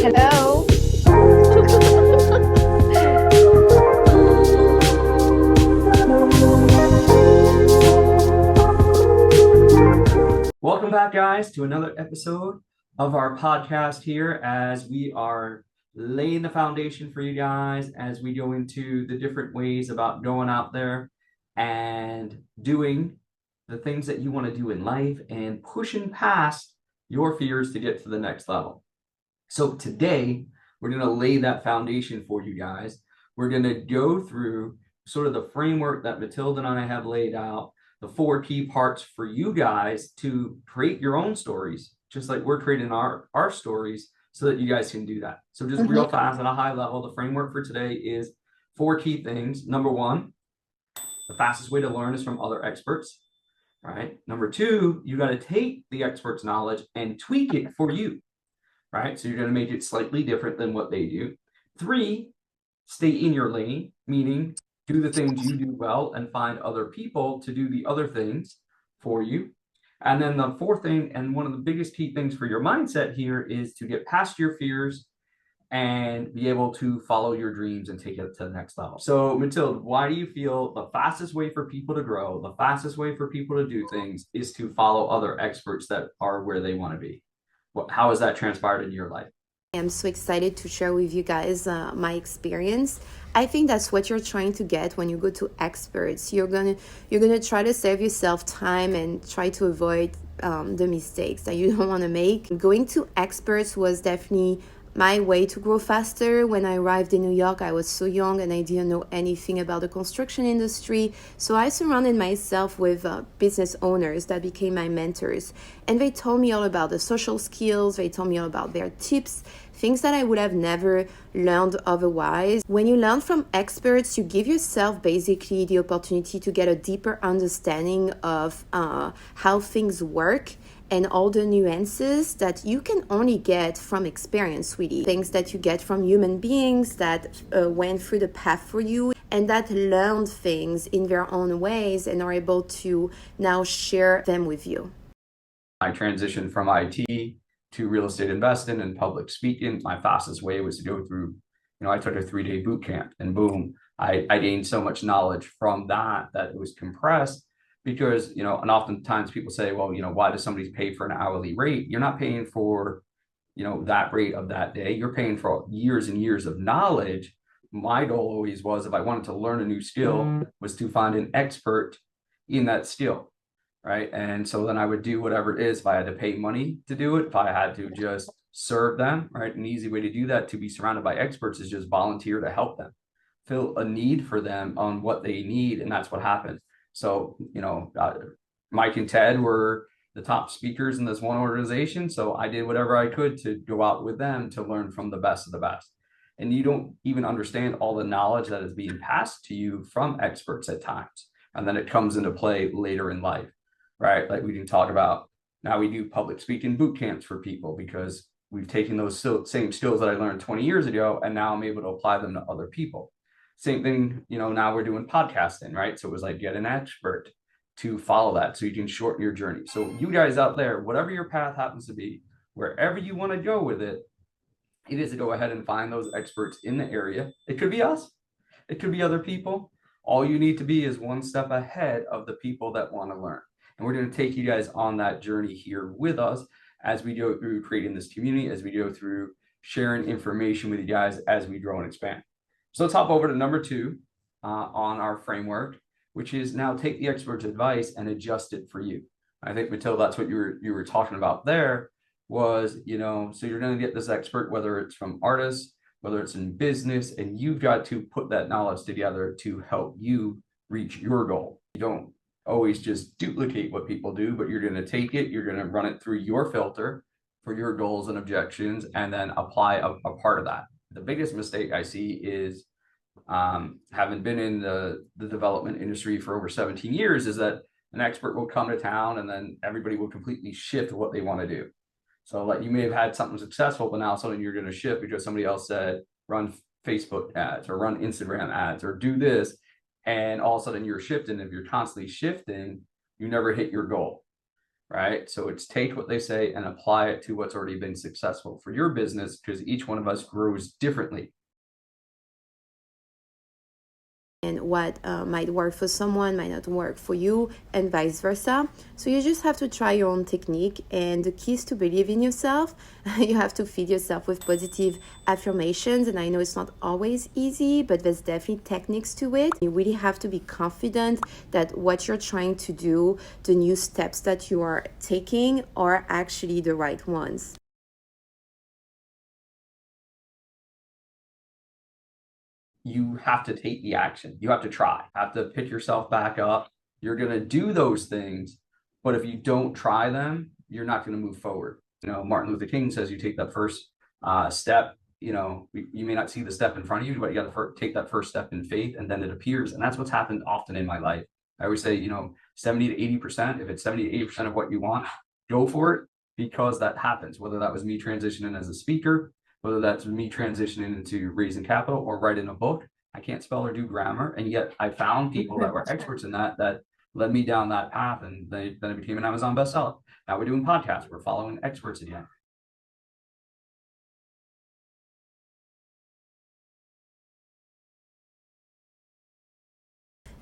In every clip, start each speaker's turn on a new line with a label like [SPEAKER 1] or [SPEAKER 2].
[SPEAKER 1] Hello.
[SPEAKER 2] Welcome back, guys, to another episode of our podcast here as we are laying the foundation for you guys as we go into the different ways about going out there and doing the things that you want to do in life and pushing past your fears to get to the next level. So today, we're going to lay that foundation for you guys. We're going to go through sort of the framework that Matilda and I have laid out, the 4 key parts for you guys to create your own stories, just like we're creating our stories so that you guys can do that. So just real fast at a high level, the framework for today is 4 key things. Number 1, the fastest way to learn is from other experts, right? Number 2, you got to take the expert's knowledge and tweak it for you, right? So you're going to make it slightly different than what they do. 3, stay in your lane, meaning do the things you do well and find other people to do the other things for you. And then the 4th thing, and one of the biggest key things for your mindset here, is to get past your fears and be able to follow your dreams and take it to the next level. So Matilda, why do you feel the fastest way for people to grow, the fastest way for people to do things is to follow other experts that are where they want to be? How has that transpired in your life?
[SPEAKER 3] I'm so excited to share with you guys my experience. I think that's what you're trying to get when you go to experts. You're gonna try to save yourself time and try to avoid the mistakes that you don't want to make. Going to experts was definitely my way to grow faster. When I arrived in New York, I was so young and I didn't know anything about the construction industry. So I surrounded myself with business owners that became my mentors. And they told me all about the social skills. They told me all about their tips, things that I would have never learned otherwise. When you learn from experts, you give yourself basically the opportunity to get a deeper understanding of how things work and all the nuances that you can only get from experience, really. Things that you get from human beings that went through the path for you and that learned things in their own ways and are able to now share them with you.
[SPEAKER 2] I transitioned from IT to real estate investing and public speaking. My fastest way was to go through, I took a 3-day boot camp and boom, I gained so much knowledge from that it was compressed. Because, and oftentimes people say, well, why does somebody pay for an hourly rate? You're not paying for, that rate of that day. You're paying for years and years of knowledge. My goal always was, if I wanted to learn a new skill, was to find an expert in that skill, right? And so then I would do whatever it is. If I had to pay money to do it, if I had to just serve them, right? An easy way to do that, to be surrounded by experts, is just volunteer to help them, fill a need for them on what they need. And that's what happened. So, Mike and Ted were the top speakers in this one organization. So I did whatever I could to go out with them to learn from the best of the best. And you don't even understand all the knowledge that is being passed to you from experts at times. And then it comes into play later in life, right? Like we can talk about, now we do public speaking boot camps for people because we've taken those same skills that I learned 20 years ago, and now I'm able to apply them to other people. Same thing, now we're doing podcasting, right? So it was like, get an expert to follow that so you can shorten your journey. So you guys out there, whatever your path happens to be, wherever you want to go with it, it is to go ahead and find those experts in the area. It could be us. It could be other people. All you need to be is one step ahead of the people that want to learn. And we're going to take you guys on that journey here with us as we go through creating this community, as we go through sharing information with you guys as we grow and expand. So let's hop over to number 2 on our framework, which is now take the expert's advice and adjust it for you. I think, Matilda, that's what you were talking about there was, so you're going to get this expert, whether it's from artists, whether it's in business, and you've got to put that knowledge together to help you reach your goal. You don't always just duplicate what people do, but you're going to take it, you're going to run it through your filter for your goals and objections, and then apply a part of that. The biggest mistake I see is, having been in the development industry for over 17 years, is that an expert will come to town and then everybody will completely shift what they want to do. So like you may have had something successful, but now suddenly you're going to shift because somebody else said, run Facebook ads or run Instagram ads or do this. And all of a sudden you're shifting. If you're constantly shifting, you never hit your goal, right? So it's take what they say and apply it to what's already been successful for your business, because each one of us grows differently.
[SPEAKER 3] And what might work for someone might not work for you, and vice versa. So you just have to try your own technique, and the key is to believe in yourself. You have to feed yourself with positive affirmations, and I know it's not always easy, but there's definitely techniques to it. You really have to be confident that what you're trying to do, the new steps that you are taking, are actually the right ones.
[SPEAKER 2] You have to take the action. You have to try, have to pick yourself back up. You're going to do those things, but if you don't try them, you're not going to move forward. Martin Luther King says you take that first step. You may not see the step in front of you, but you got to take that first step in faith, and then it appears. And that's what's happened often in my life. I always say, 70 to 80%, if it's 70 to 80% of what you want, go for it, because that happens. Whether that was me transitioning as a speaker, whether that's me transitioning into raising capital or writing a book. I can't spell or do grammar, and yet I found people that were experts in that led me down that path, and then it became an Amazon bestseller. Now we're doing podcasts. We're following experts again.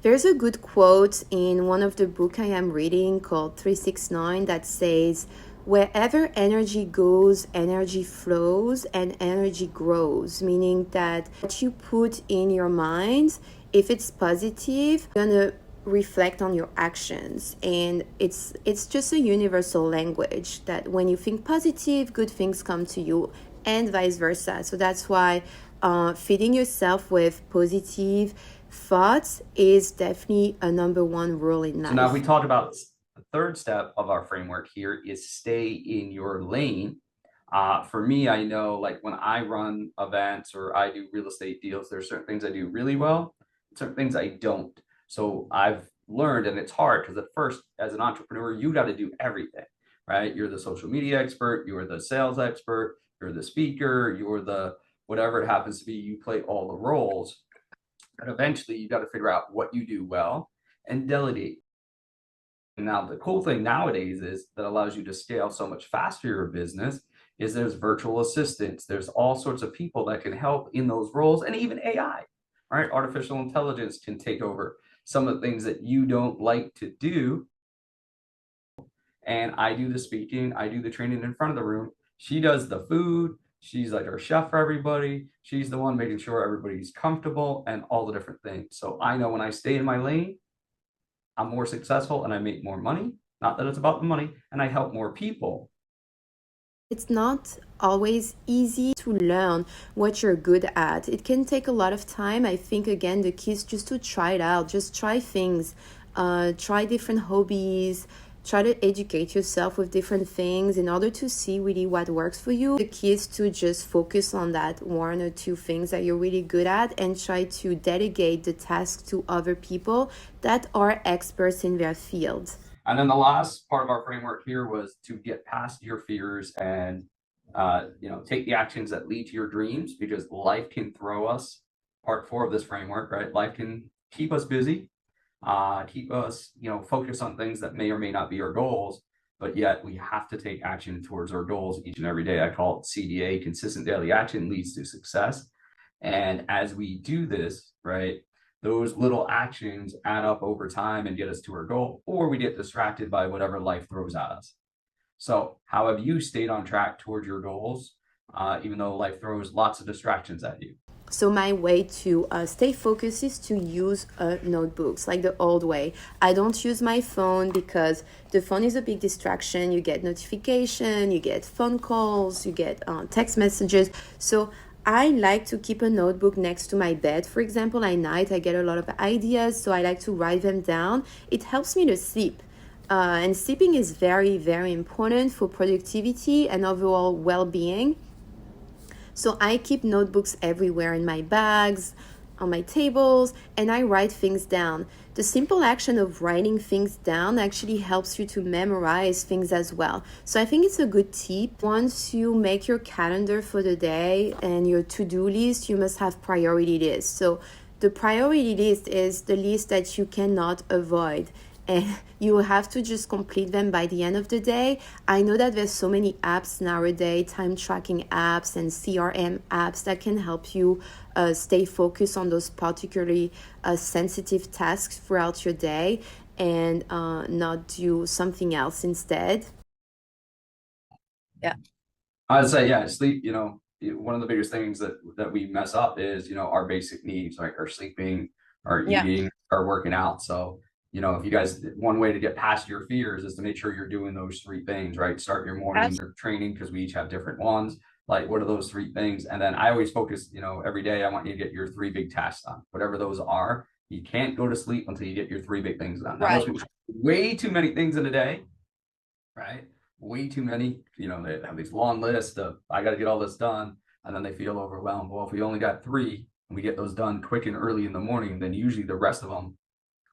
[SPEAKER 3] There's a good quote in one of the books I am reading called 369 that says, wherever energy goes, energy flows and energy grows, meaning that what you put in your mind, if it's positive, you're gonna reflect on your actions. And it's just a universal language that when you think positive, good things come to you, and vice versa. So that's why feeding yourself with positive thoughts is definitely a number one rule in life.
[SPEAKER 2] So now we talked about the third step of our framework here is stay in your lane. For me, I know, like when I run events or I do real estate deals, there's certain things I do really well, certain things I don't. So I've learned, and it's hard because at first, as an entrepreneur, you got to do everything, right? You're the social media expert, you're the sales expert, you're the speaker, you're the whatever it happens to be, you play all the roles. And eventually you got to figure out what you do well and delegate. Now, the cool thing nowadays is that allows you to scale so much faster your business is there's virtual assistants. There's all sorts of people that can help in those roles, and even AI, right? Artificial intelligence can take over some of the things that you don't like to do. And I do the speaking, I do the training in front of the room. She does the food. She's like our chef for everybody. She's the one making sure everybody's comfortable and all the different things. So I know when I stay in my lane, I'm more successful and I make more money. Not that it's about the money, and I help more people.
[SPEAKER 3] It's not always easy to learn what you're good at. It can take a lot of time. I think, again, the key is just to try it out. Just try things, try different hobbies, try to educate yourself with different things in order to see really what works for you. The key is to just focus on that one or two things that you're really good at and try to delegate the task to other people that are experts in their field.
[SPEAKER 2] And then the last part of our framework here was to get past your fears and take the actions that lead to your dreams, because life can throw us. Part 4 of this framework, right? Life can keep us busy, keep us focused on things that may or may not be our goals, but yet we have to take action towards our goals each and every day. I call it CDA, consistent daily action leads to success. And as we do this, right, those little actions add up over time and get us to our goal, or we get distracted by whatever life throws at us. So how have you stayed on track towards your goals, even though life throws lots of distractions at you?
[SPEAKER 3] So my way to stay focused is to use notebooks, like the old way. I don't use my phone because the phone is a big distraction. You get notification, you get phone calls, you get text messages. So I like to keep a notebook next to my bed. For example, at night I get a lot of ideas, so I like to write them down. It helps me to sleep. And sleeping is very, very important for productivity and overall well-being. So I keep notebooks everywhere, in my bags, on my tables, and I write things down. The simple action of writing things down actually helps you to memorize things as well. So I think it's a good tip. Once you make your calendar for the day and your to-do list, you must have priority lists. So the priority list is the list that you cannot avoid. and you have to just complete them by the end of the day. I know that there's so many apps nowadays, time tracking apps and CRM apps that can help you stay focused on those particularly sensitive tasks throughout your day, and not do something else instead.
[SPEAKER 1] Yeah.
[SPEAKER 2] I'd say, yeah, sleep, one of the biggest things that we mess up is, our basic needs, like our sleeping, our
[SPEAKER 1] Yeah.
[SPEAKER 2] eating, our working out. So, if you guys, one way to get past your fears is to make sure you're doing those three things, right? Start your morning training, because we each have different ones. Like, what are those three things? And then I always focus, every day I want you to get your three big tasks done, whatever those are. You can't go to sleep until you get your three big things done. Now,
[SPEAKER 1] Right.
[SPEAKER 2] most people have way too many things in a day, right? Way too many. They have these long lists of, I got to get all this done, and then they feel overwhelmed. Well, if we only got three and we get those done quick and early in the morning, then usually the rest of them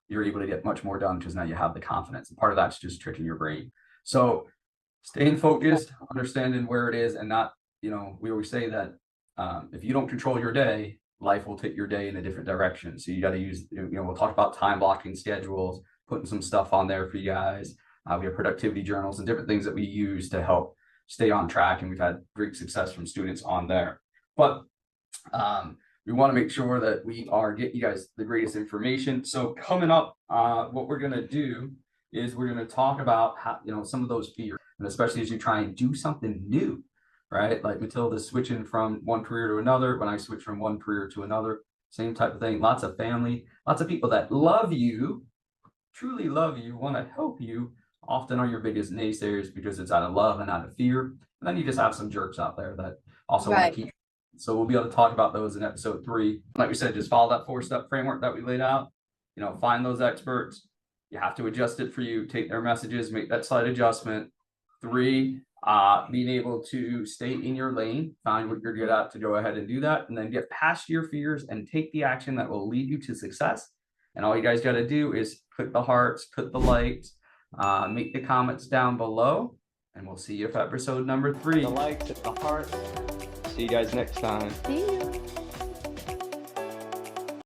[SPEAKER 2] you're able to get much more done, because now you have the confidence. And part of that's just tricking your brain. So staying focused, understanding where it is, and not, we always say that if you don't control your day, life will take your day in a different direction. So you got to use, we'll talk about time blocking schedules, putting some stuff on there for you guys. We have productivity journals and different things that we use to help stay on track. And we've had great success from students on there. But we want to make sure that we are getting you guys the greatest information. So coming up, what we're going to do is we're going to talk about how, some of those fears, and especially as you try and do something new, right? Like Matilda's switching from one career to another. When I switch from one career to another, same type of thing. Lots of family, lots of people that love you, truly love you, want to help you, often are your biggest naysayers, because it's out of love and out of fear. And then you just have some jerks out there that also want to keep. So we'll be able to talk about those in episode 3. Like we said, just follow that 4-step framework that we laid out. Find those experts. You have to adjust it for you. Take their messages, make that slight adjustment. 3, being able to stay in your lane, find what you're good at to go ahead and do that, and then get past your fears and take the action that will lead you to success. And all you guys got to do is click the hearts, put the likes, make the comments down below, and we'll see you for episode number 3. The likes, hit the hearts. See you guys next time.
[SPEAKER 3] See you.